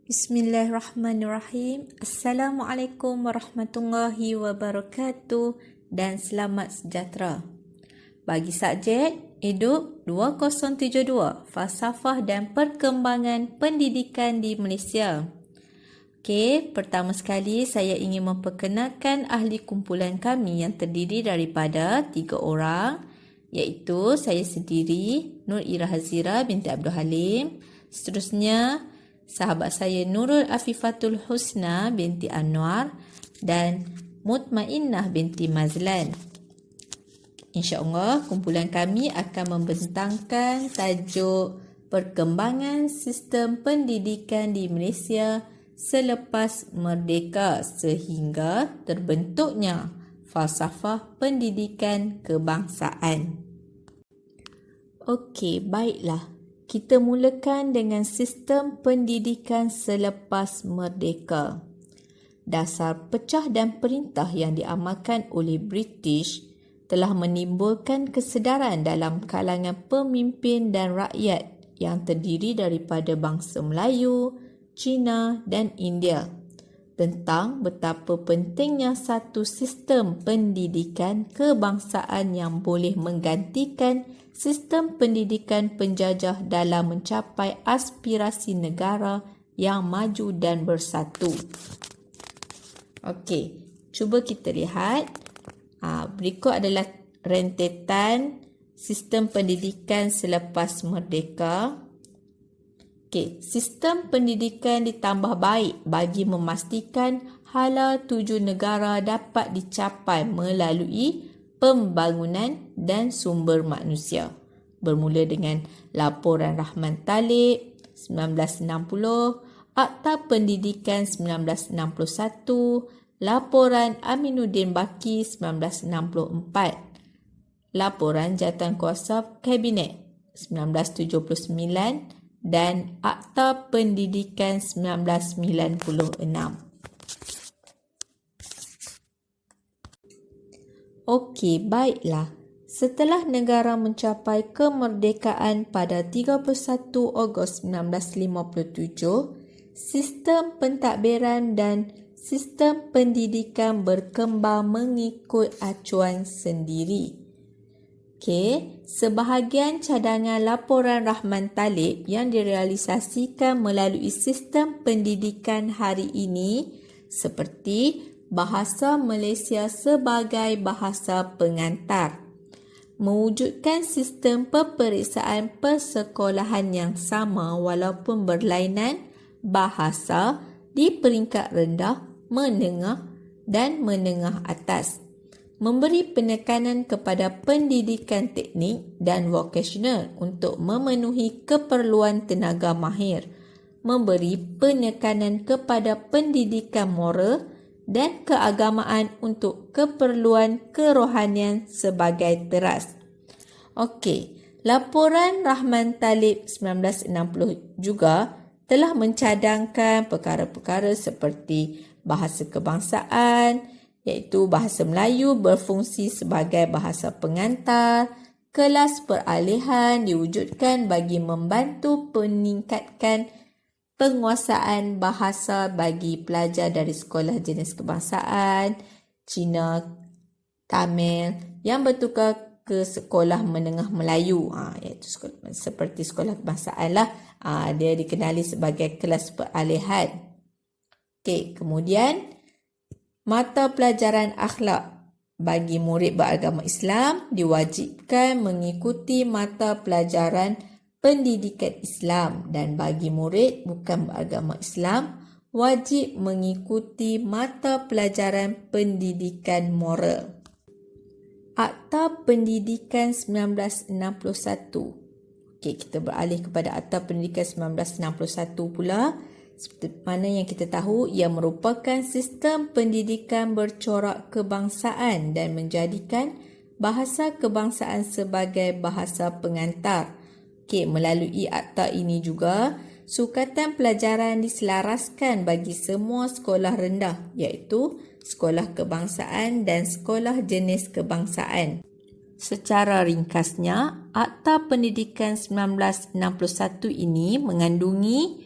Bismillahirrahmanirrahim. Assalamualaikum warahmatullahi wabarakatuh dan selamat sejahtera. Bagi subjek Hidup 2072, Falsafah dan Perkembangan Pendidikan di Malaysia. Okey, pertama sekali saya ingin memperkenalkan ahli kumpulan kami yang terdiri daripada 3 orang, iaitu saya sendiri, Nur Ira Hazira binti Abdul Halim. Seterusnya, sahabat saya Nurul Afifatul Husna binti Anwar dan Mutmainnah binti Mazlan. InsyaAllah kumpulan kami akan membentangkan tajuk Perkembangan Sistem Pendidikan di Malaysia selepas merdeka sehingga terbentuknya falsafah pendidikan kebangsaan. Okey, baiklah. Kita mulakan dengan sistem pendidikan selepas merdeka. Dasar pecah dan perintah yang diamalkan oleh British telah menimbulkan kesedaran dalam kalangan pemimpin dan rakyat yang terdiri daripada bangsa Melayu, Cina dan India tentang betapa pentingnya satu sistem pendidikan kebangsaan yang boleh menggantikan sistem pendidikan penjajah dalam mencapai aspirasi negara yang maju dan bersatu. Okey, cuba kita lihat. Berikut adalah rentetan sistem pendidikan selepas merdeka. Okey, sistem pendidikan ditambah baik bagi memastikan hala tuju negara dapat dicapai melalui pembangunan dan sumber manusia. Bermula dengan Laporan Rahman Talib 1960, Akta Pendidikan 1961, Laporan Aminuddin Baki 1964, Laporan Jawatankuasa Kabinet 1979 dan Akta Pendidikan 1996. Okey, baiklah. Setelah negara mencapai kemerdekaan pada 31 Ogos 1957, sistem pentadbiran dan sistem pendidikan berkembang mengikut acuan sendiri. Okey, sebahagian cadangan Laporan Rahman Talib yang direalisasikan melalui sistem pendidikan hari ini seperti Bahasa Malaysia sebagai bahasa pengantar, mewujudkan sistem peperiksaan persekolahan yang sama walaupun berlainan bahasa di peringkat rendah, menengah dan menengah atas, memberi penekanan kepada pendidikan teknik dan vokasional untuk memenuhi keperluan tenaga mahir, memberi penekanan kepada pendidikan moral dan keagamaan untuk keperluan kerohanian sebagai teras. Okey, Laporan Rahman Talib 1960 juga telah mencadangkan perkara-perkara seperti bahasa kebangsaan, iaitu bahasa Melayu berfungsi sebagai bahasa pengantar, kelas peralihan diwujudkan bagi membantu meningkatkan penguasaan bahasa bagi pelajar dari sekolah jenis kebangsaan, Cina, Tamil yang bertukar ke sekolah menengah Melayu, iaitu seperti sekolah kebangsaan lah. Dia dikenali sebagai kelas peralihan. Okey, kemudian mata pelajaran akhlak bagi murid beragama Islam diwajibkan mengikuti mata pelajaran pendidikan Islam dan bagi murid bukan beragama Islam wajib mengikuti mata pelajaran pendidikan moral. Akta Pendidikan 1961. Okey, kita beralih kepada Akta Pendidikan 1961 pula. Seperti mana yang kita tahu, ia merupakan sistem pendidikan bercorak kebangsaan dan menjadikan bahasa kebangsaan sebagai bahasa pengantar. Okey, melalui akta ini juga, sukatan pelajaran diselaraskan bagi semua sekolah rendah, iaitu sekolah kebangsaan dan sekolah jenis kebangsaan. Secara ringkasnya, Akta Pendidikan 1961 ini mengandungi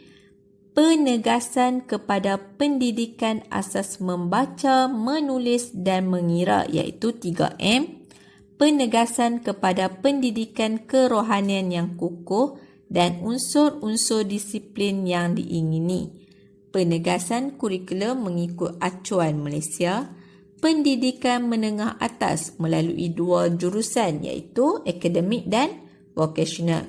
penegasan kepada pendidikan asas membaca, menulis dan mengira iaitu 3M, penegasan kepada pendidikan kerohanian yang kukuh dan unsur-unsur disiplin yang diingini, penegasan kurikulum mengikut acuan Malaysia, pendidikan menengah atas melalui 2 jurusan iaitu akademik dan vocational,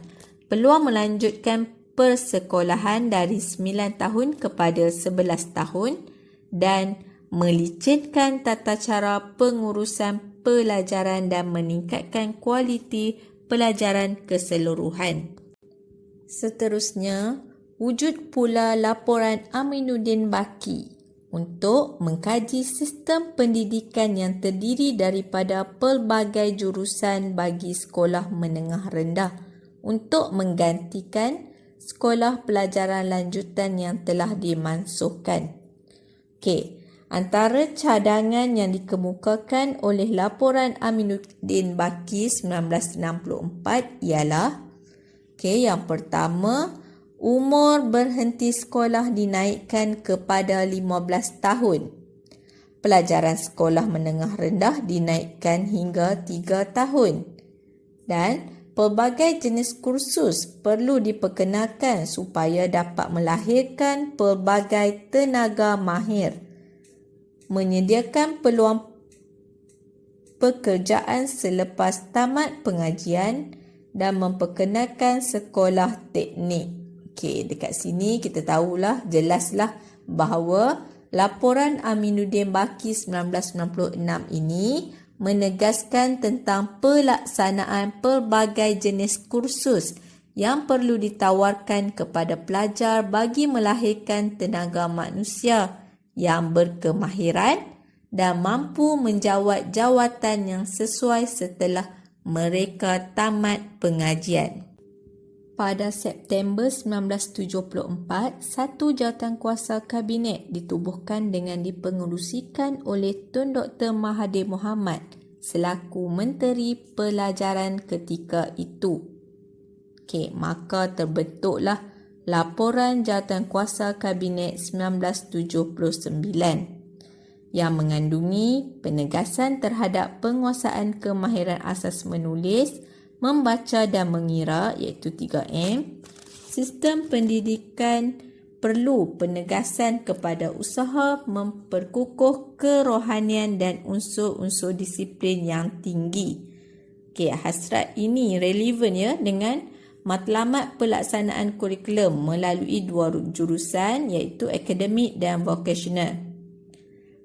peluang melanjutkan persekolahan dari 9 tahun kepada 11 tahun dan melicinkan tata cara pengurusan pelajaran dan meningkatkan kualiti pelajaran keseluruhan. Seterusnya, wujud pula laporan Aminuddin Baki untuk mengkaji sistem pendidikan yang terdiri daripada pelbagai jurusan bagi sekolah menengah rendah untuk menggantikan sekolah pelajaran lanjutan yang telah dimansuhkan. Antara cadangan yang dikemukakan oleh laporan Aminuddin Baki 1964 ialah yang pertama, umur berhenti sekolah dinaikkan kepada 15 tahun. Pelajaran sekolah menengah rendah dinaikkan hingga 3 tahun. Dan pelbagai jenis kursus perlu diperkenalkan supaya dapat melahirkan pelbagai tenaga mahir, menyediakan peluang pekerjaan selepas tamat pengajian dan memperkenalkan sekolah teknik. Dekat sini kita tahulah, jelaslah bahawa laporan Aminuddin Baki 1996 ini menegaskan tentang pelaksanaan pelbagai jenis kursus yang perlu ditawarkan kepada pelajar bagi melahirkan tenaga manusia yang berkemahiran dan mampu menjawat jawatan yang sesuai setelah mereka tamat pengajian. Pada September 1974, satu jawatankuasa kabinet ditubuhkan dengan dipengerusikan oleh Tun Dr. Mahathir Mohamad selaku Menteri Pelajaran ketika itu. Maka terbentuklah Laporan Jawatankuasa Kabinet 1979 yang mengandungi penegasan terhadap penguasaan kemahiran asas menulis, membaca dan mengira iaitu 3M. Sistem pendidikan perlu penegasan kepada usaha memperkukuh kerohanian dan unsur-unsur disiplin yang tinggi. Hasrat ini relevan dengan matlamat pelaksanaan kurikulum melalui 2 jurusan iaitu akademik dan vocational.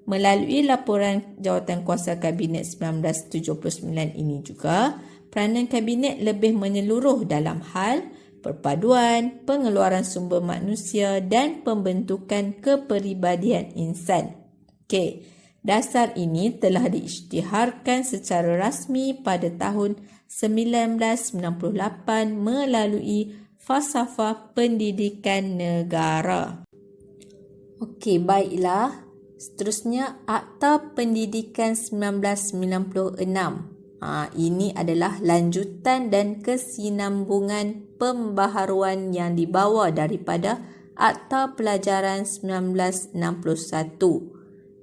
Melalui laporan Jawatankuasa Kabinet 1979 ini juga, peranan Kabinet lebih menyeluruh dalam hal perpaduan, pengeluaran sumber manusia dan pembentukan kepribadian insan. Dasar ini telah diisytiharkan secara rasmi pada tahun 1998 melalui Falsafah Pendidikan Negara. Baiklah. Seterusnya, Akta Pendidikan 1996. Ini adalah lanjutan dan kesinambungan pembaharuan yang dibawa daripada Akta Pelajaran 1961.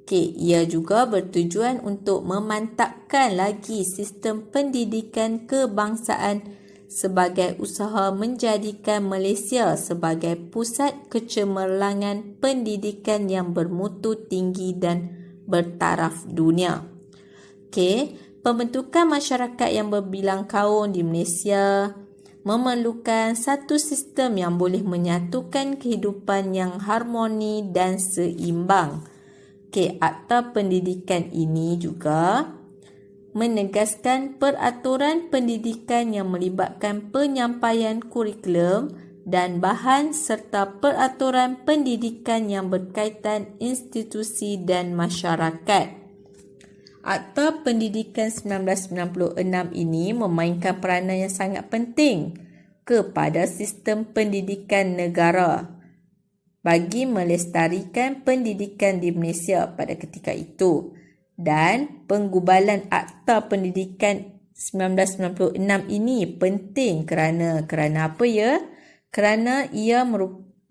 Ia juga bertujuan untuk memantapkan lagi sistem pendidikan kebangsaan sebagai usaha menjadikan Malaysia sebagai pusat kecemerlangan pendidikan yang bermutu tinggi dan bertaraf dunia. Pembentukan masyarakat yang berbilang kaum di Malaysia memerlukan satu sistem yang boleh menyatukan kehidupan yang harmoni dan seimbang. Akta pendidikan ini juga menegaskan peraturan pendidikan yang melibatkan penyampaian kurikulum dan bahan serta peraturan pendidikan yang berkaitan institusi dan masyarakat. Akta Pendidikan 1996 ini memainkan peranan yang sangat penting kepada sistem pendidikan negara bagi melestarikan pendidikan di Malaysia pada ketika itu. Dan penggubalan Akta Pendidikan 1996 ini penting kerana apa ya? Kerana ia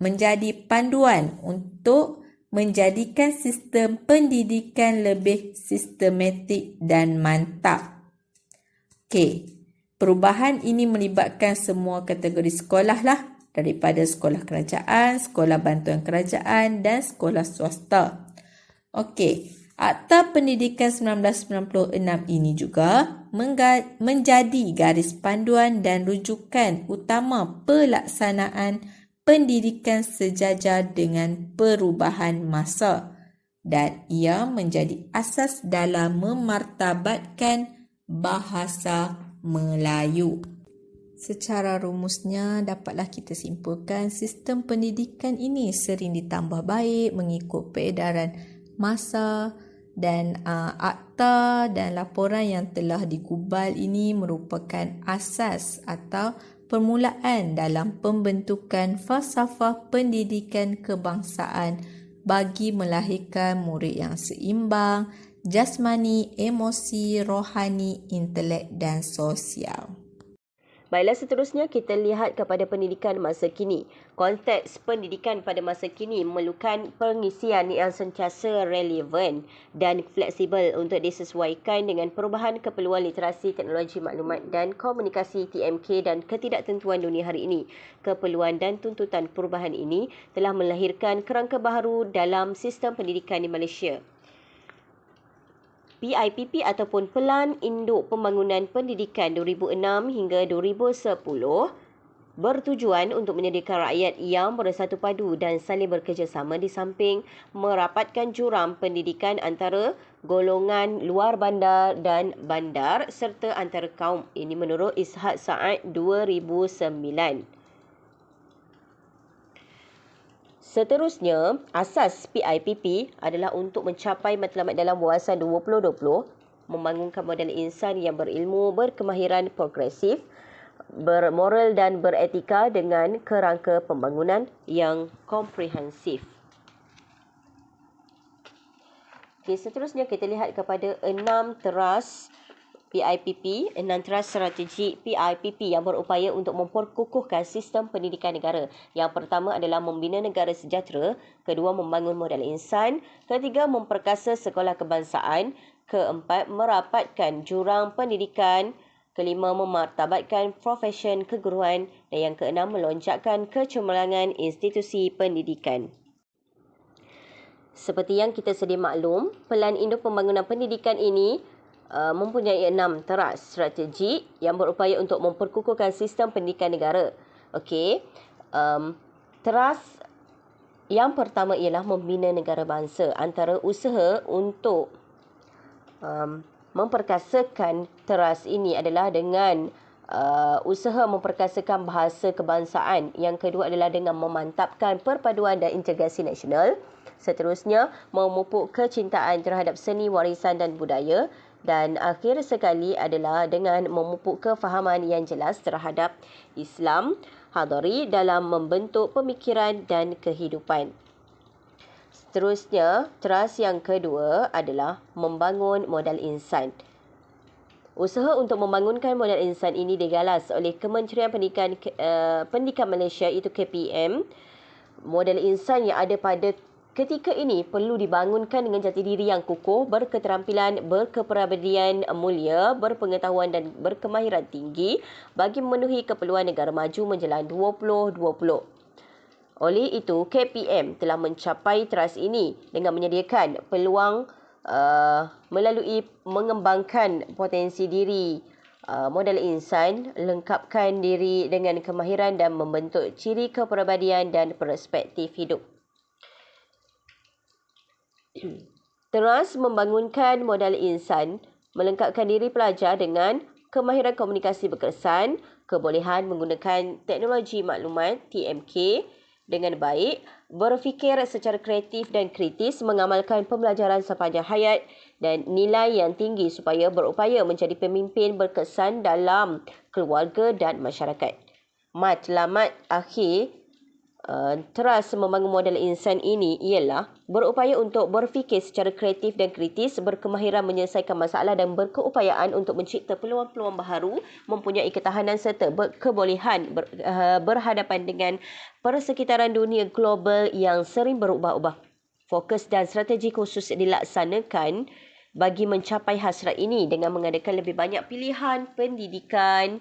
menjadi panduan untuk menjadikan sistem pendidikan lebih sistematik dan mantap. Okey, perubahan ini melibatkan semua kategori sekolah lah, daripada sekolah kerajaan, sekolah bantuan kerajaan dan sekolah swasta. Okey, Akta Pendidikan 1996 ini juga menjadi garis panduan dan rujukan utama pelaksanaan pendidikan sejajar dengan perubahan masa dan ia menjadi asas dalam memartabatkan bahasa Melayu. Secara rumusnya, dapatlah kita simpulkan sistem pendidikan ini sering ditambah baik mengikut peredaran masa dan akta dan laporan yang telah digubal ini merupakan asas atau permulaan dalam pembentukan falsafah pendidikan kebangsaan bagi melahirkan murid yang seimbang, jasmani, emosi, rohani, intelek dan sosial. Baiklah, seterusnya kita lihat kepada pendidikan masa kini. Konteks pendidikan pada masa kini memerlukan pengisian yang sentiasa relevan dan fleksibel untuk disesuaikan dengan perubahan keperluan literasi, teknologi maklumat dan komunikasi TMK dan ketidaktentuan dunia hari ini. Keperluan dan tuntutan perubahan ini telah melahirkan kerangka baharu dalam sistem pendidikan di Malaysia. PIPP ataupun Pelan Induk Pembangunan Pendidikan 2006 hingga 2010 bertujuan untuk menyediakan rakyat yang bersatu padu dan saling bekerjasama di samping merapatkan jurang pendidikan antara golongan luar bandar dan bandar serta antara kaum. Ini menurut Ishak Saad 2009. Seterusnya, asas PIPP adalah untuk mencapai matlamat dalam wawasan 2020, membangunkan model insan yang berilmu, berkemahiran progresif, bermoral dan beretika dengan kerangka pembangunan yang komprehensif. Okay, seterusnya kita lihat kepada 6 teras PIPP, 6 teras strategi PIPP yang berupaya untuk memperkukuhkan sistem pendidikan negara. Yang pertama adalah membina negara sejahtera, kedua membangun modal insan, ketiga memperkasa sekolah kebangsaan, keempat merapatkan jurang pendidikan, kelima memartabatkan profesion keguruan dan yang keenam melonjakkan kecemerlangan institusi pendidikan. Seperti yang kita sedia maklum, Pelan Induk Pembangunan Pendidikan ini mempunyai 6 teras strategi yang berupaya untuk memperkukuhkan sistem pendidikan negara. Okey. Teras yang pertama ialah membina negara bangsa. Antara usaha untuk memperkasakan teras ini adalah dengan usaha memperkasakan bahasa kebangsaan. Yang kedua adalah dengan memantapkan perpaduan dan integrasi nasional. Seterusnya, memupuk kecintaan terhadap seni, warisan dan budaya. Dan akhir sekali adalah dengan memupuk kefahaman yang jelas terhadap Islam hadari dalam membentuk pemikiran dan kehidupan. Seterusnya, teras yang kedua adalah membangun modal insan. Usaha untuk membangunkan modal insan ini digalas oleh Kementerian Pendidikan Malaysia, iaitu KPM. Modal insan yang ada pada ketika ini perlu dibangunkan dengan jati diri yang kukuh, berketerampilan, berkepribadian mulia, berpengetahuan dan berkemahiran tinggi bagi memenuhi keperluan negara maju menjelang 2020. Oleh itu, KPM telah mencapai teras ini dengan menyediakan peluang melalui mengembangkan potensi diri modal insan, lengkapkan diri dengan kemahiran dan membentuk ciri kepribadian dan perspektif hidup. Teras membangunkan modal insan, melengkapkan diri pelajar dengan kemahiran komunikasi berkesan, kebolehan menggunakan teknologi maklumat TMK dengan baik, berfikir secara kreatif dan kritis, mengamalkan pembelajaran sepanjang hayat dan nilai yang tinggi supaya berupaya menjadi pemimpin berkesan dalam keluarga dan masyarakat. Matlamat akhir teras membangun modal insan ini ialah berupaya untuk berfikir secara kreatif dan kritis, berkemahiran menyelesaikan masalah dan berkeupayaan untuk mencipta peluang-peluang baharu, mempunyai ketahanan serta kebolehan berhadapan dengan persekitaran dunia global yang sering berubah-ubah. Fokus dan strategi khusus dilaksanakan bagi mencapai hasrat ini dengan mengadakan lebih banyak pilihan pendidikan,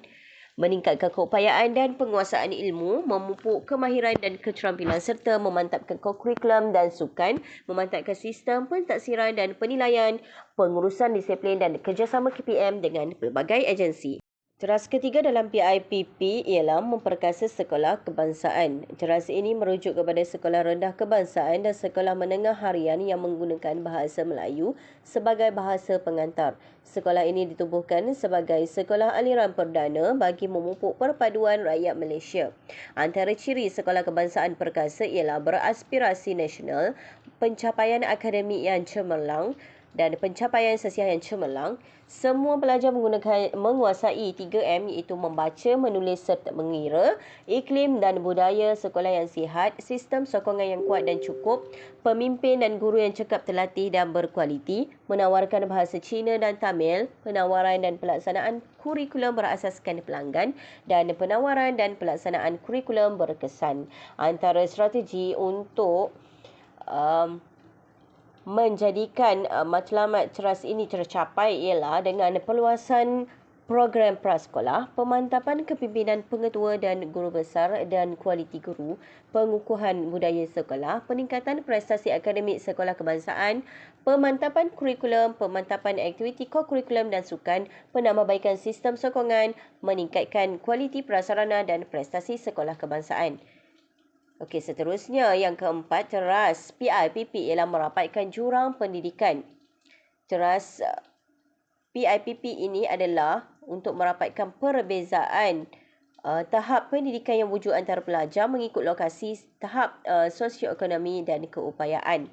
meningkatkan keupayaan dan penguasaan ilmu, memupuk kemahiran dan keterampilan serta memantapkan kurikulum dan sukan, memantapkan sistem pentaksiran dan penilaian, pengurusan disiplin dan kerjasama KPM dengan pelbagai agensi. Teras ketiga dalam PIPP ialah memperkasa sekolah kebangsaan. Teras ini merujuk kepada sekolah rendah kebangsaan dan sekolah menengah harian yang menggunakan bahasa Melayu sebagai bahasa pengantar. Sekolah ini ditubuhkan sebagai sekolah aliran perdana bagi memupuk perpaduan rakyat Malaysia. Antara ciri sekolah kebangsaan perkasa ialah beraspirasi nasional, pencapaian akademik yang cemerlang dan pencapaian sosial yang cemerlang. Semua pelajar menguasai 3M iaitu membaca, menulis serta mengira, iklim dan budaya sekolah yang sihat, sistem sokongan yang kuat dan cukup, pemimpin dan guru yang cekap terlatih dan berkualiti, menawarkan bahasa Cina dan Tamil, penawaran dan pelaksanaan kurikulum berasaskan pelanggan dan penawaran dan pelaksanaan kurikulum berkesan. Antara strategi untuk menjadikan matlamat teras ini tercapai ialah dengan perluasan program prasekolah, pemantapan kepimpinan pengetua dan guru besar dan kualiti guru, pengukuhan budaya sekolah, peningkatan prestasi akademik sekolah kebangsaan, pemantapan kurikulum, pemantapan aktiviti kokurikulum dan sukan, penambahbaikan sistem sokongan, meningkatkan kualiti prasarana dan prestasi sekolah kebangsaan. Okey, seterusnya yang keempat, teras PIPP ialah merapatkan jurang pendidikan. Teras PIPP ini adalah untuk merapatkan perbezaan tahap pendidikan yang wujud antara pelajar mengikut lokasi, tahap sosioekonomi dan keupayaan.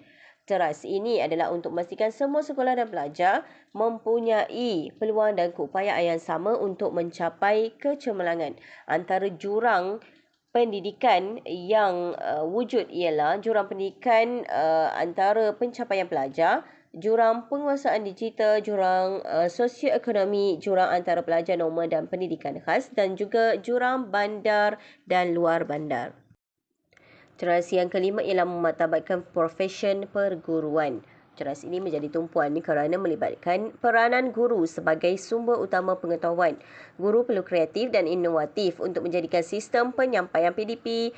Teras ini adalah untuk memastikan semua sekolah dan pelajar mempunyai peluang dan keupayaan yang sama untuk mencapai kecemerlangan. Antara jurang pendidikan yang wujud ialah jurang pendidikan antara pencapaian pelajar, jurang penguasaan digital, jurang sosioekonomi, jurang antara pelajar normal dan pendidikan khas dan juga jurang bandar dan luar bandar. Teras yang kelima ialah memartabatkan profesyen perguruan. Teras ini menjadi tumpuan kerana melibatkan peranan guru sebagai sumber utama pengetahuan. Guru perlu kreatif dan inovatif untuk menjadikan sistem penyampaian PDP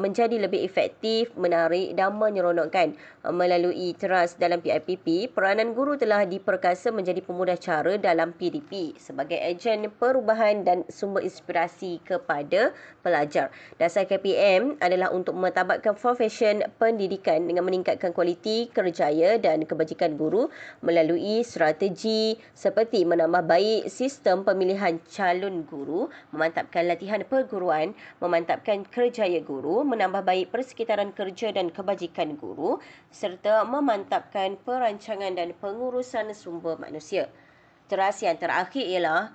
menjadi lebih efektif, menarik dan menyeronokkan. Melalui teras dalam PIPP, peranan guru telah diperkasa menjadi pemudah cara dalam PDP sebagai ejen perubahan dan sumber inspirasi kepada pelajar. Dasar KPM adalah untuk memartabatkan profesyen pendidikan dengan meningkatkan kualiti kerjaya dan kebajikan guru melalui strategi seperti menambah baik sistem pemilihan calon guru, memantapkan latihan perguruan, memantapkan kerjaya guru, menambah baik persekitaran kerja dan kebajikan guru, serta memantapkan perancangan dan pengurusan sumber manusia. Teras yang terakhir ialah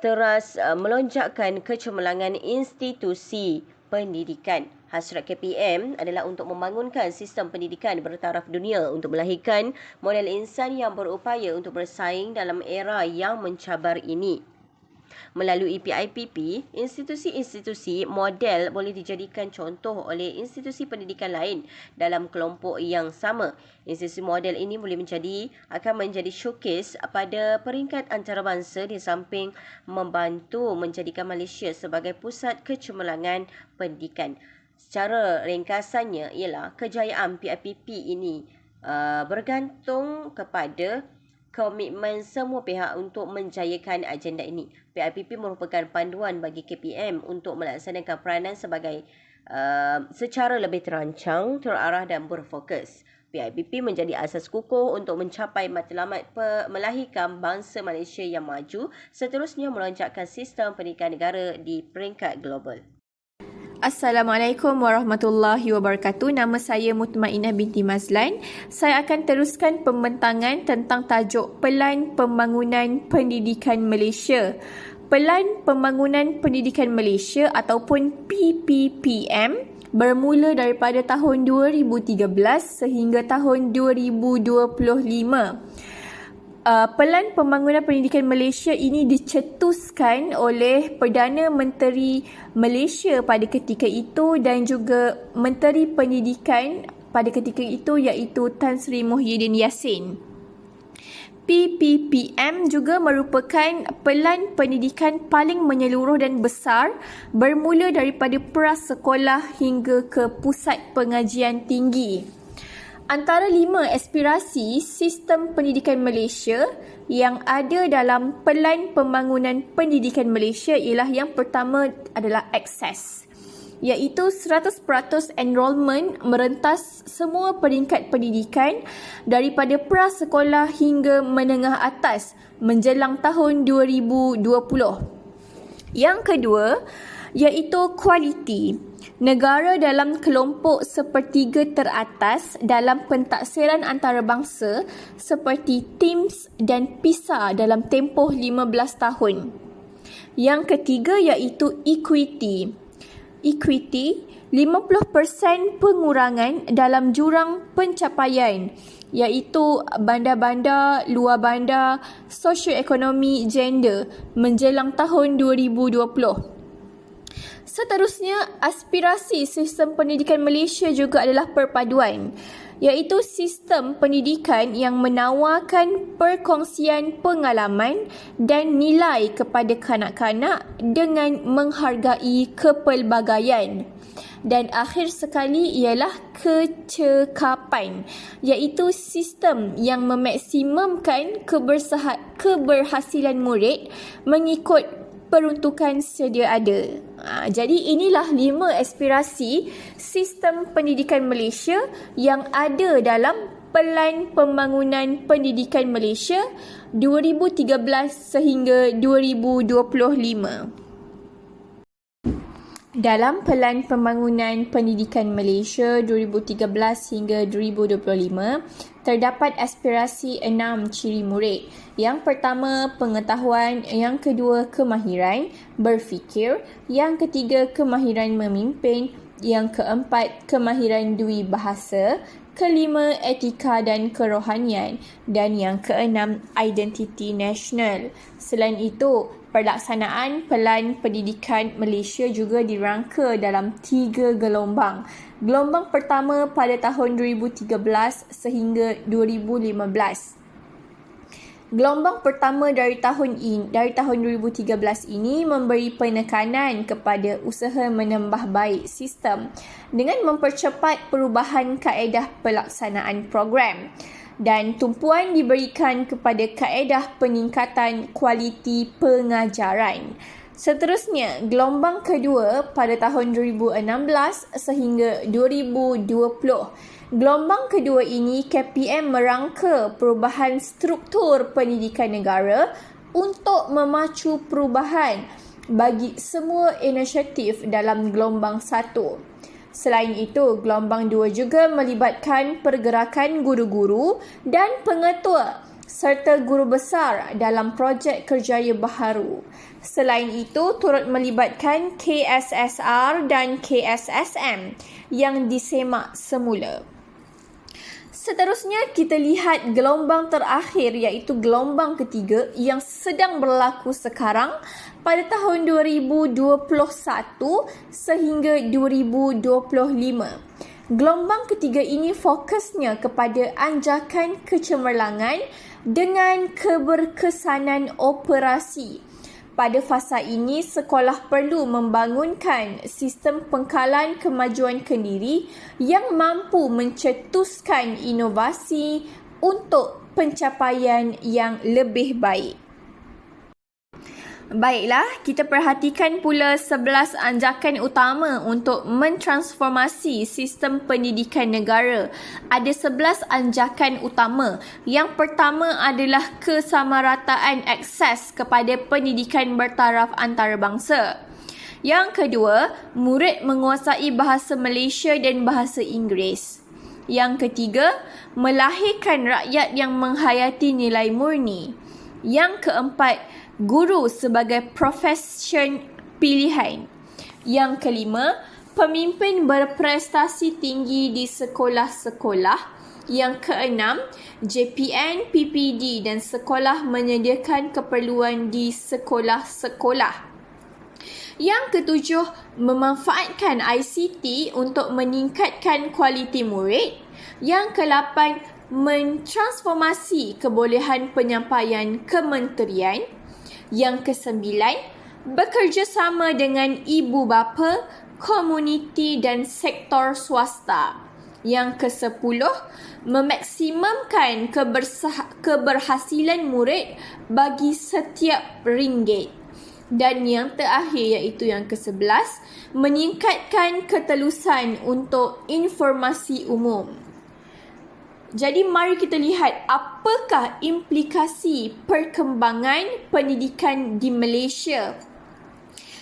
teras melonjakkan kecemerlangan institusi pendidikan. Hasrat KPM adalah untuk membangunkan sistem pendidikan bertaraf dunia untuk melahirkan model insan yang berupaya untuk bersaing dalam era yang mencabar ini. Melalui PIPP, institusi-institusi model boleh dijadikan contoh oleh institusi pendidikan lain dalam kelompok yang sama. Institusi model ini akan menjadi showcase pada peringkat antarabangsa di samping membantu menjadikan Malaysia sebagai pusat kecemerlangan pendidikan. Secara ringkasannya ialah kejayaan PIPP ini bergantung kepada komitmen semua pihak untuk menjayakan agenda ini. PIPP merupakan panduan bagi KPM untuk melaksanakan peranan secara lebih terancang, terarah dan berfokus. PIPP menjadi asas kukuh untuk mencapai matlamat melahirkan bangsa Malaysia yang maju, seterusnya melonjakkan sistem pendidikan negara di peringkat global. Assalamualaikum warahmatullahi wabarakatuh. Nama saya Mutmainah binti Mazlan. Saya akan teruskan pembentangan tentang tajuk Pelan Pembangunan Pendidikan Malaysia. Pelan Pembangunan Pendidikan Malaysia ataupun PPPM bermula daripada tahun 2013 sehingga tahun 2025. Pelan Pembangunan Pendidikan Malaysia ini dicetuskan oleh Perdana Menteri Malaysia pada ketika itu dan juga Menteri Pendidikan pada ketika itu iaitu Tan Sri Muhyiddin Yassin. PPPM juga merupakan pelan pendidikan paling menyeluruh dan besar bermula daripada prasekolah hingga ke pusat pengajian tinggi. Antara 5 aspirasi sistem pendidikan Malaysia yang ada dalam Pelan Pembangunan Pendidikan Malaysia ialah yang pertama adalah akses, iaitu 100% enrolment merentas semua peringkat pendidikan daripada prasekolah hingga menengah atas menjelang tahun 2020. Yang kedua iaitu kualiti. Negara dalam kelompok sepertiga teratas dalam pentaksiran antarabangsa seperti TIMSS dan PISA dalam tempoh 15 tahun. Yang ketiga iaitu equity. Equity, 50% pengurangan dalam jurang pencapaian iaitu bandar-bandar, luar bandar, sosioekonomi, gender menjelang tahun 2020. Seterusnya, aspirasi sistem pendidikan Malaysia juga adalah perpaduan, iaitu sistem pendidikan yang menawarkan perkongsian pengalaman dan nilai kepada kanak-kanak dengan menghargai kepelbagaian. Dan akhir sekali ialah kecekapan, iaitu sistem yang memaksimumkan keberhasilan murid mengikut peruntukan sedia ada. Jadi inilah 5 aspirasi sistem pendidikan Malaysia yang ada dalam Pelan Pembangunan Pendidikan Malaysia 2013 sehingga 2025. Dalam Pelan Pembangunan Pendidikan Malaysia 2013 hingga 2025, terdapat aspirasi 6 ciri murid. Yang pertama, pengetahuan. Yang kedua, kemahiran berfikir. Yang ketiga, kemahiran memimpin. Yang keempat, kemahiran dui bahasa. Kelima, etika dan kerohanian. Dan yang keenam, identiti nasional. Selain itu, pelaksanaan Pelan Pendidikan Malaysia juga dirangka dalam 3 gelombang. Gelombang pertama pada tahun 2013 sehingga 2015. Gelombang pertama dari tahun 2013 ini memberi penekanan kepada usaha menambah baik sistem dengan mempercepat perubahan kaedah pelaksanaan program. Dan tumpuan diberikan kepada kaedah peningkatan kualiti pengajaran. Seterusnya, gelombang kedua pada tahun 2016 sehingga 2020. Gelombang kedua ini KPM merangka perubahan struktur pendidikan negara untuk memacu perubahan bagi semua inisiatif dalam gelombang 1. Selain itu, gelombang 2 juga melibatkan pergerakan guru-guru dan pengetua serta guru besar dalam projek kerjaya baharu. Selain itu, turut melibatkan KSSR dan KSSM yang disemak semula. Seterusnya, kita lihat gelombang terakhir iaitu gelombang ketiga yang sedang berlaku sekarang pada tahun 2021 sehingga 2025. Gelombang ketiga ini fokusnya kepada anjakan kecemerlangan dengan keberkesanan operasi. Pada fasa ini, sekolah perlu membangunkan sistem pengkalan kemajuan kendiri yang mampu mencetuskan inovasi untuk pencapaian yang lebih baik. Baiklah, kita perhatikan pula 11 anjakan utama untuk mentransformasi sistem pendidikan negara. Ada 11 anjakan utama. Yang pertama adalah kesamarataan akses kepada pendidikan bertaraf antarabangsa. Yang kedua, murid menguasai bahasa Malaysia dan bahasa Inggeris. Yang ketiga, melahirkan rakyat yang menghayati nilai murni. Yang keempat, guru sebagai profesion pilihan. Yang kelima, pemimpin berprestasi tinggi di sekolah-sekolah. Yang keenam, JPN, PPD dan sekolah menyediakan keperluan di sekolah-sekolah. Yang ketujuh, memanfaatkan ICT untuk meningkatkan kualiti murid. Yang kelapan, mentransformasi kebolehan penyampaian kementerian. Yang kesembilan, bekerjasama dengan ibu bapa, komuniti dan sektor swasta. Yang kesepuluh, memaksimumkan keberhasilan murid bagi setiap ringgit. Dan yang terakhir iaitu yang ke-11, meningkatkan ketelusan untuk informasi umum. Jadi mari kita lihat apakah implikasi perkembangan pendidikan di Malaysia.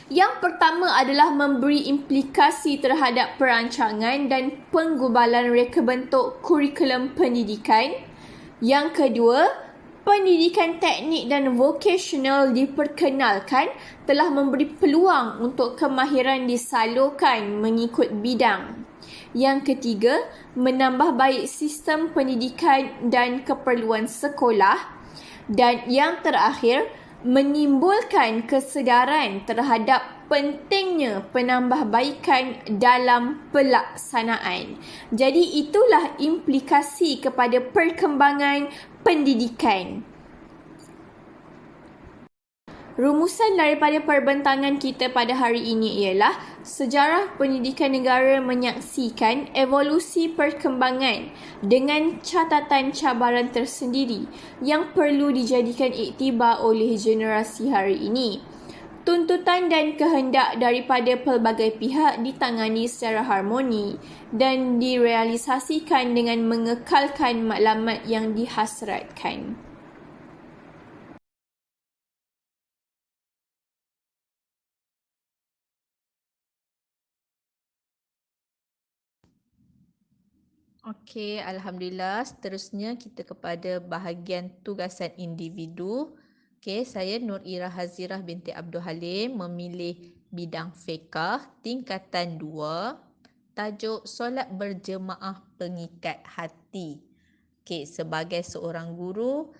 Yang pertama adalah memberi implikasi terhadap perancangan dan penggubalan reka bentuk kurikulum pendidikan. Yang kedua, pendidikan teknik dan vokasional diperkenalkan telah memberi peluang untuk kemahiran disalurkan mengikut bidang. Yang ketiga, menambah baik sistem pendidikan dan keperluan sekolah. Dan yang terakhir, menimbulkan kesedaran terhadap pentingnya penambahbaikan dalam pelaksanaan. Jadi itulah implikasi kepada perkembangan pendidikan. Rumusan daripada perbentangan kita pada hari ini ialah sejarah pendidikan negara menyaksikan evolusi perkembangan dengan catatan cabaran tersendiri yang perlu dijadikan iktibar oleh generasi hari ini. Tuntutan dan kehendak daripada pelbagai pihak ditangani secara harmoni dan direalisasikan dengan mengekalkan maklumat yang dihasratkan. Okey, Alhamdulillah. Seterusnya kita kepada bahagian tugasan individu. Okey, saya Nur Ira Hazirah binti Abdul Halim memilih bidang fiqah tingkatan 2. Tajuk solat berjemaah pengikat hati. Okey, sebagai seorang guru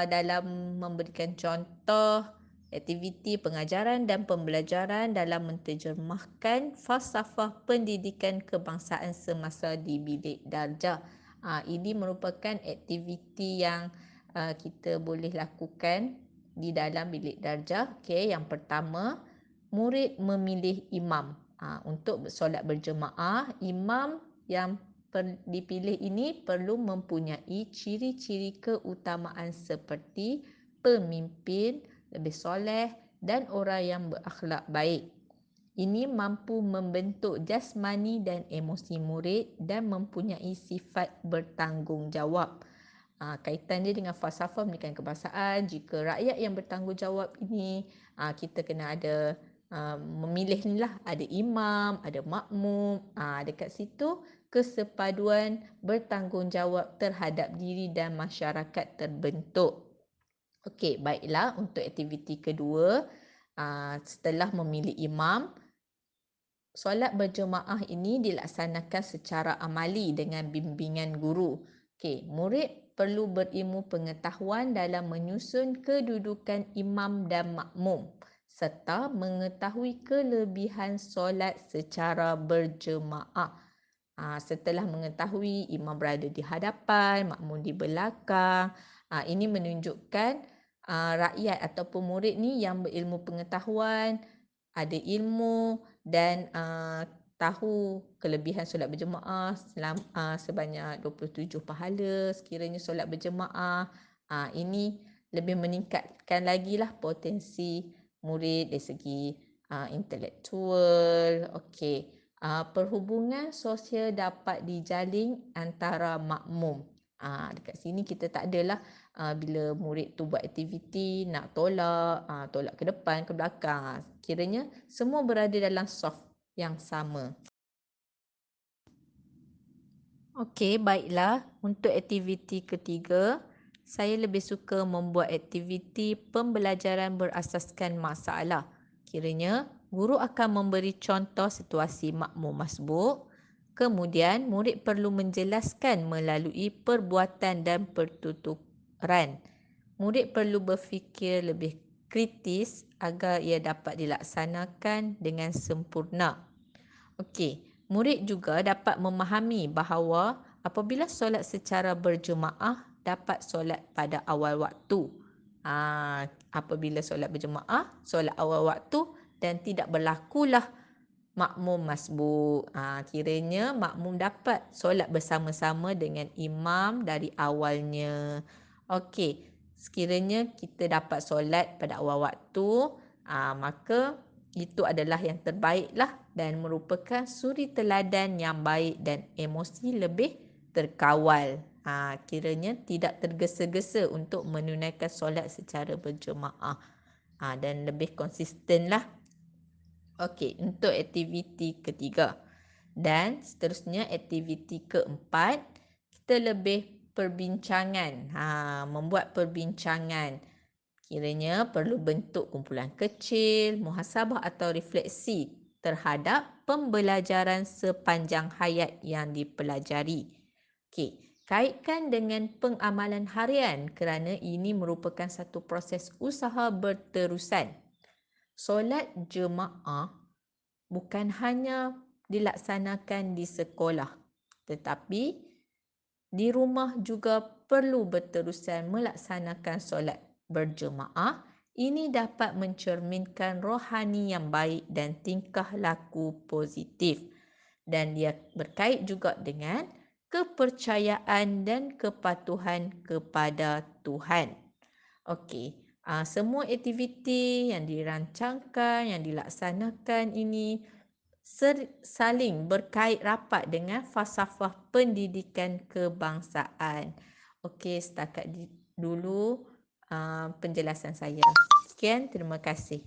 dalam memberikan contoh aktiviti pengajaran dan pembelajaran dalam menterjemahkan falsafah pendidikan kebangsaan semasa di bilik darjah. Ini merupakan aktiviti yang kita boleh lakukan di dalam bilik darjah. Okey, yang pertama, murid memilih imam. Untuk solat berjemaah, imam yang dipilih ini perlu mempunyai ciri-ciri keutamaan seperti pemimpin, lebih soleh dan orang yang berakhlak baik. Ini mampu membentuk jasmani dan emosi murid dan mempunyai sifat bertanggungjawab. Kaitan dia dengan falsafah pendidikan kebangsaan, jika rakyat yang bertanggungjawab ini, kita kena ada memilih ni lah, ada imam, ada makmum. Dekat situ kesepaduan bertanggungjawab terhadap diri dan masyarakat terbentuk. Okey, baiklah, untuk aktiviti kedua, setelah memilih imam, solat berjemaah ini dilaksanakan secara amali dengan bimbingan guru. Okey, murid perlu berilmu pengetahuan dalam menyusun kedudukan imam dan makmum serta mengetahui kelebihan solat secara berjemaah. Setelah mengetahui imam berada di hadapan, makmum di belakang, ini menunjukkan rakyat ataupun murid ni yang berilmu pengetahuan, ada ilmu dan tahu kelebihan solat berjemaah sebanyak 27 pahala sekiranya solat berjemaah. Ini lebih meningkatkan lagi lah potensi murid dari segi intelektual. Okey. Perhubungan sosial dapat dijalin antara makmum. Dekat sini kita tak adalah bila murid tu buat aktiviti nak tolak ke depan, ke belakang. Kiranya semua berada dalam saf yang sama. Okey, baiklah. Untuk aktiviti ketiga, saya lebih suka membuat aktiviti pembelajaran berasaskan masalah. Kiranya guru akan memberi contoh situasi makmum masbuk. Kemudian, murid perlu menjelaskan melalui perbuatan dan pertuturan. Murid perlu berfikir lebih kritis agar ia dapat dilaksanakan dengan sempurna. Okey, murid juga dapat memahami bahawa apabila solat secara berjemaah dapat solat pada awal waktu. Apabila solat berjemaah, solat awal waktu dan tidak berlakulah makmum masbuk. Kiranya makmum dapat solat bersama-sama dengan imam dari awalnya. Okey, sekiranya kita dapat solat pada awal waktu, maka itu adalah yang terbaiklah dan merupakan suri teladan yang baik dan emosi lebih terkawal. Kiranya tidak tergesa-gesa untuk menunaikan solat secara berjemaah. Dan lebih konsistenlah. Okey, untuk aktiviti ketiga. Dan seterusnya aktiviti keempat, kita lebih perbincangan. Membuat perbincangan. Kiranya perlu bentuk kumpulan kecil, muhasabah atau refleksi terhadap pembelajaran sepanjang hayat yang dipelajari. Okey, kaitkan dengan pengamalan harian kerana ini merupakan satu proses usaha berterusan. Solat jemaah bukan hanya dilaksanakan di sekolah, tetapi di rumah juga perlu berterusan melaksanakan solat berjemaah. Ini dapat mencerminkan rohani yang baik dan tingkah laku positif. Dan dia berkait juga dengan kepercayaan dan kepatuhan kepada Tuhan. Okey, semua aktiviti yang dirancangkan, yang dilaksanakan ini saling berkait rapat dengan falsafah pendidikan kebangsaan. Okey, setakat dulu penjelasan saya. Sekian, terima kasih.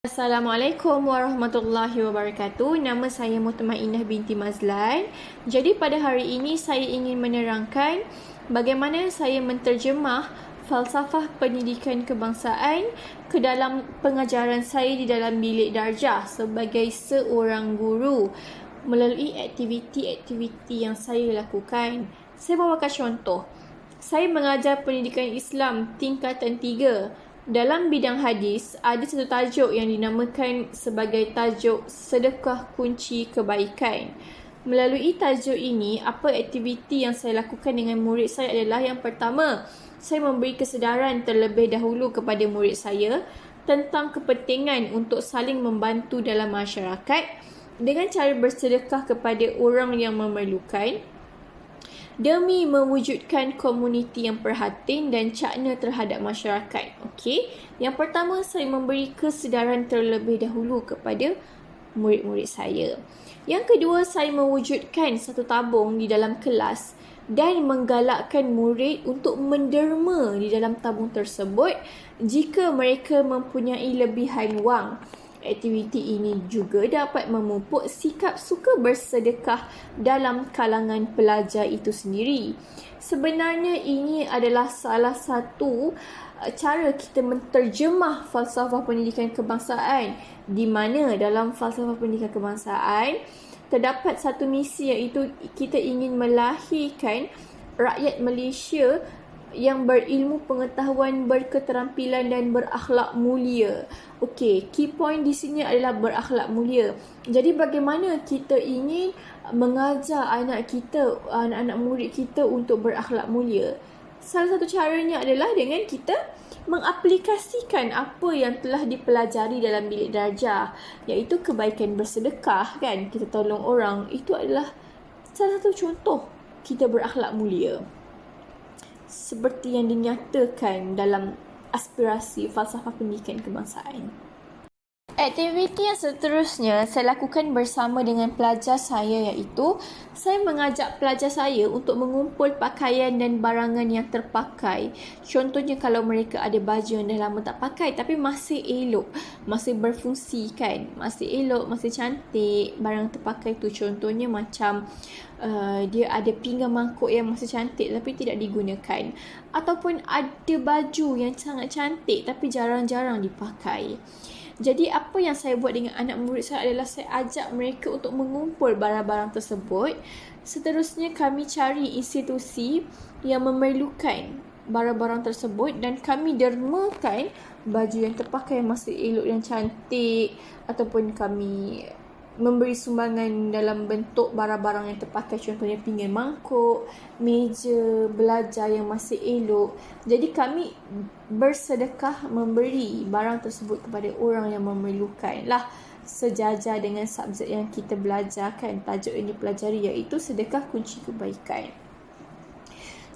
Assalamualaikum warahmatullahi wabarakatuh. Nama saya Mutmainah binti Mazlan. Jadi pada hari ini saya ingin menerangkan bagaimana saya menterjemah falsafah pendidikan kebangsaan ke dalam pengajaran saya di dalam bilik darjah sebagai seorang guru melalui aktiviti-aktiviti yang saya lakukan. Saya bawakan contoh. Saya mengajar pendidikan Islam tingkatan 3. Dalam bidang hadis, ada satu tajuk yang dinamakan sebagai tajuk sedekah kunci kebaikan. Melalui tajuk ini, apa aktiviti yang saya lakukan dengan murid saya adalah yang pertama, saya memberi kesedaran terlebih dahulu kepada murid saya tentang kepentingan untuk saling membantu dalam masyarakat dengan cara bersedekah kepada orang yang memerlukan demi mewujudkan komuniti yang prihatin dan cakna terhadap masyarakat. Okey, yang pertama saya memberi kesedaran terlebih dahulu kepada murid-murid saya. Yang kedua, saya mewujudkan satu tabung di dalam kelas dan menggalakkan murid untuk menderma di dalam tabung tersebut jika mereka mempunyai lebihan wang. Aktiviti ini juga dapat memupuk sikap suka bersedekah dalam kalangan pelajar itu sendiri. Sebenarnya ini adalah salah satu cara kita menterjemah falsafah pendidikan kebangsaan, di mana dalam falsafah pendidikan kebangsaan terdapat satu misi, iaitu kita ingin melahirkan rakyat Malaysia yang berilmu pengetahuan, berketerampilan dan berakhlak mulia. Okey, key point di sini adalah berakhlak mulia. Jadi bagaimana kita ingin mengajar anak kita, anak-anak murid kita untuk berakhlak mulia? Salah satu caranya adalah dengan kita mengaplikasikan apa yang telah dipelajari dalam bilik darjah, iaitu kebaikan bersedekah, kan? Kita tolong orang, itu adalah salah satu contoh kita berakhlak mulia, seperti yang dinyatakan dalam aspirasi falsafah pendidikan kebangsaan. Aktiviti yang seterusnya saya lakukan bersama dengan pelajar saya, iaitu saya mengajak pelajar saya untuk mengumpul pakaian dan barangan yang terpakai. Contohnya kalau mereka ada baju yang dah lama tak pakai tapi masih elok, masih berfungsi, kan? Masih elok, masih cantik. Barang terpakai tu contohnya macam dia ada pinggan mangkuk yang masih cantik tapi tidak digunakan, ataupun ada baju yang sangat cantik tapi jarang-jarang dipakai. Jadi apa yang saya buat dengan anak murid saya adalah saya ajak mereka untuk mengumpul barang-barang tersebut. Seterusnya kami cari institusi yang memerlukan barang-barang tersebut dan kami dermakan baju yang terpakai yang masih elok dan cantik, ataupun kami memberi sumbangan dalam bentuk barang-barang yang terpakai, contohnya pinggan mangkuk, meja belajar yang masih elok. Jadi kami bersedekah memberi barang tersebut kepada orang yang memerlukan lah, sejajar dengan subjek yang kita belajarkan, tajuk yang dipelajari iaitu sedekah kunci kebaikan.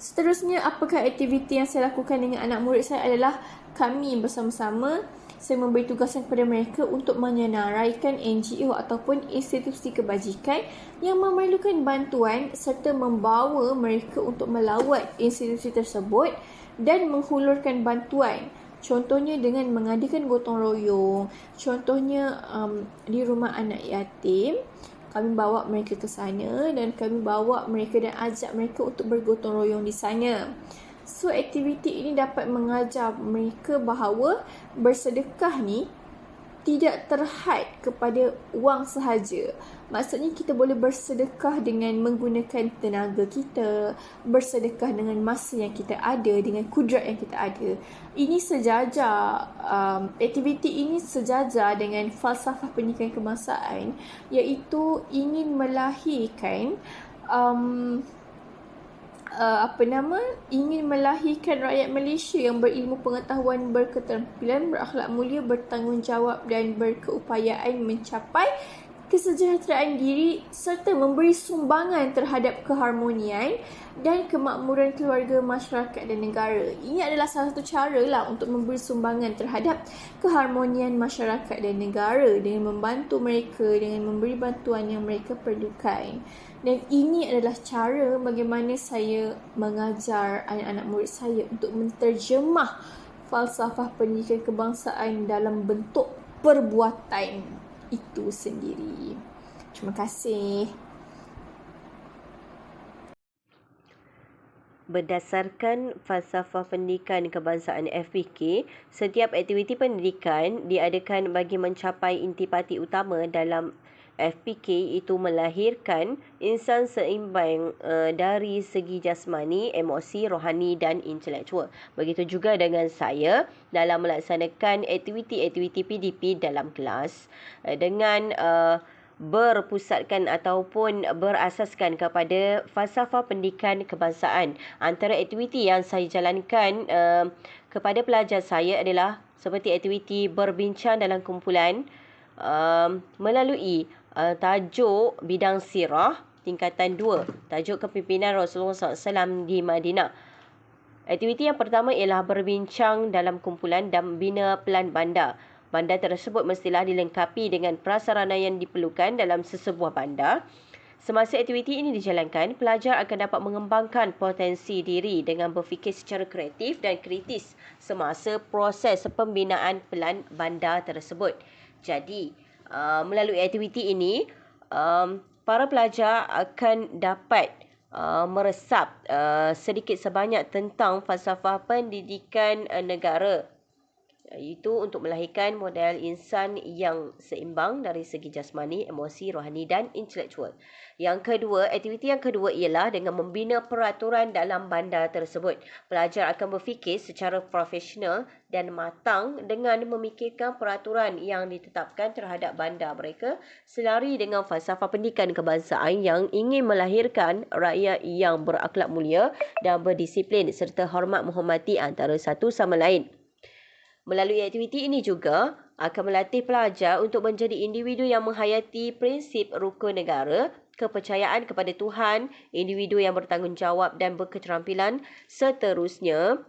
Seterusnya, apakah aktiviti yang saya lakukan dengan anak murid saya adalah kami bersama-sama, saya memberi tugasan kepada mereka untuk menyenaraikan NGO ataupun institusi kebajikan yang memerlukan bantuan serta membawa mereka untuk melawat institusi tersebut dan menghulurkan bantuan. Contohnya dengan mengadakan gotong royong, contohnya di rumah anak yatim, kami bawa mereka ke sana dan kami bawa mereka dan ajak mereka untuk bergotong royong di sana. So, aktiviti ini dapat mengajar mereka bahawa bersedekah ni tidak terhad kepada wang sahaja. Maksudnya kita boleh bersedekah dengan menggunakan tenaga kita, bersedekah dengan masa yang kita ada, dengan kudrat yang kita ada. Ini sejajar, aktiviti ini sejajar dengan falsafah pendidikan kebangsaan, iaitu ingin melahirkan ingin melahirkan rakyat Malaysia yang berilmu pengetahuan, berketerampilan, berakhlak mulia, bertanggungjawab dan berkeupayaan mencapai kesejahteraan diri serta memberi sumbangan terhadap keharmonian dan kemakmuran keluarga, masyarakat dan negara. Ini adalah salah satu cara lah untuk memberi sumbangan terhadap keharmonian masyarakat dan negara dengan membantu mereka, dengan memberi bantuan yang mereka perlukan. Dan ini adalah cara bagaimana saya mengajar anak-anak murid saya untuk menterjemah falsafah pendidikan kebangsaan dalam bentuk perbuatan itu sendiri. Terima kasih. Berdasarkan falsafah pendidikan kebangsaan FPK, setiap aktiviti pendidikan diadakan bagi mencapai intipati utama dalam FPK, itu melahirkan insan seimbang dari segi jasmani, emosi, rohani dan intelektual. Begitu juga dengan saya dalam melaksanakan aktiviti-aktiviti PDP dalam kelas dengan berpusatkan ataupun berasaskan kepada falsafah pendidikan kebangsaan. Antara aktiviti yang saya jalankan kepada pelajar saya adalah seperti aktiviti berbincang dalam kumpulan melalui tajuk bidang sirah tingkatan 2, tajuk kepimpinan Rasulullah SAW di Madinah. Aktiviti yang pertama ialah berbincang dalam kumpulan dan bina pelan bandar. Bandar tersebut mestilah dilengkapi dengan prasarana yang diperlukan dalam sesebuah bandar. Semasa aktiviti ini dijalankan, pelajar akan dapat mengembangkan potensi diri dengan berfikir secara kreatif dan kritis semasa proses pembinaan pelan bandar tersebut. Jadi, melalui aktiviti ini, para pelajar akan dapat meresap sedikit sebanyak tentang falsafah pendidikan negara, iaitu untuk melahirkan model insan yang seimbang dari segi jasmani, emosi, rohani dan intelektual. Aktiviti yang kedua ialah dengan membina peraturan dalam bandar tersebut. Pelajar akan berfikir secara profesional dan matang dengan memikirkan peraturan yang ditetapkan terhadap bandar mereka selari dengan falsafah pendidikan kebangsaan yang ingin melahirkan rakyat yang berakhlak mulia dan berdisiplin serta hormat menghormati antara satu sama lain. Melalui aktiviti ini juga akan melatih pelajar untuk menjadi individu yang menghayati prinsip rukun negara, kepercayaan kepada Tuhan, individu yang bertanggungjawab dan berketerampilan, seterusnya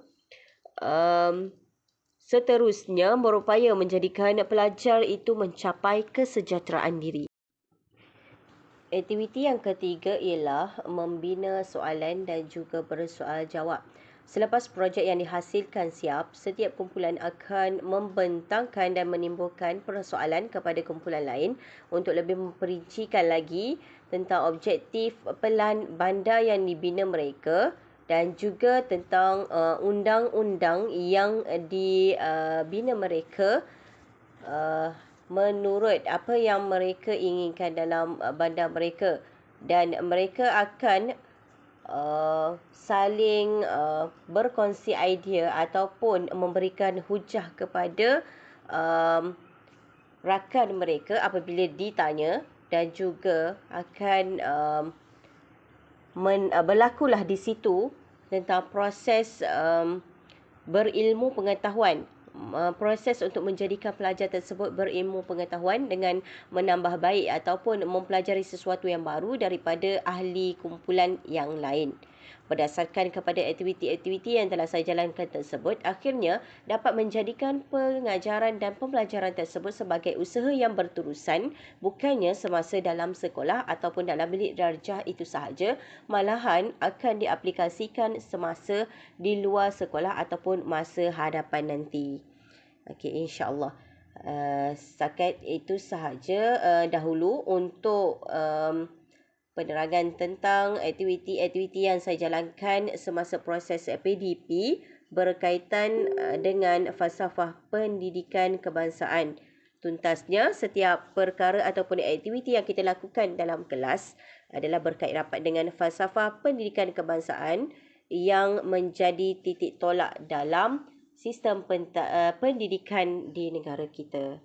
berupaya menjadikan pelajar itu mencapai kesejahteraan diri. Aktiviti yang ketiga ialah membina soalan dan juga bersoal jawab. Selepas projek yang dihasilkan siap, setiap kumpulan akan membentangkan dan menimbulkan persoalan kepada kumpulan lain untuk lebih memperincikan lagi tentang objektif pelan bandar yang dibina mereka dan juga tentang undang-undang yang dibina mereka menurut apa yang mereka inginkan dalam bandar mereka, dan mereka akan saling berkongsi idea ataupun memberikan hujah kepada rakan mereka apabila ditanya, dan juga akan berlakulah di situ tentang proses berilmu pengetahuan. Proses untuk menjadikan pelajar tersebut berilmu pengetahuan dengan menambah baik ataupun mempelajari sesuatu yang baru daripada ahli kumpulan yang lain. Berdasarkan kepada aktiviti-aktiviti yang telah saya jalankan tersebut, akhirnya dapat menjadikan pengajaran dan pembelajaran tersebut sebagai usaha yang berterusan, bukannya semasa dalam sekolah ataupun dalam bilik darjah itu sahaja, malahan akan diaplikasikan semasa di luar sekolah ataupun masa hadapan nanti. Okey, insya-Allah. Setakat itu sahaja dahulu untuk penerangan tentang aktiviti-aktiviti yang saya jalankan semasa proses PDP berkaitan dengan falsafah pendidikan kebangsaan. Tuntasnya, setiap perkara ataupun aktiviti yang kita lakukan dalam kelas adalah berkait rapat dengan falsafah pendidikan kebangsaan yang menjadi titik tolak dalam sistem pendidikan di negara kita.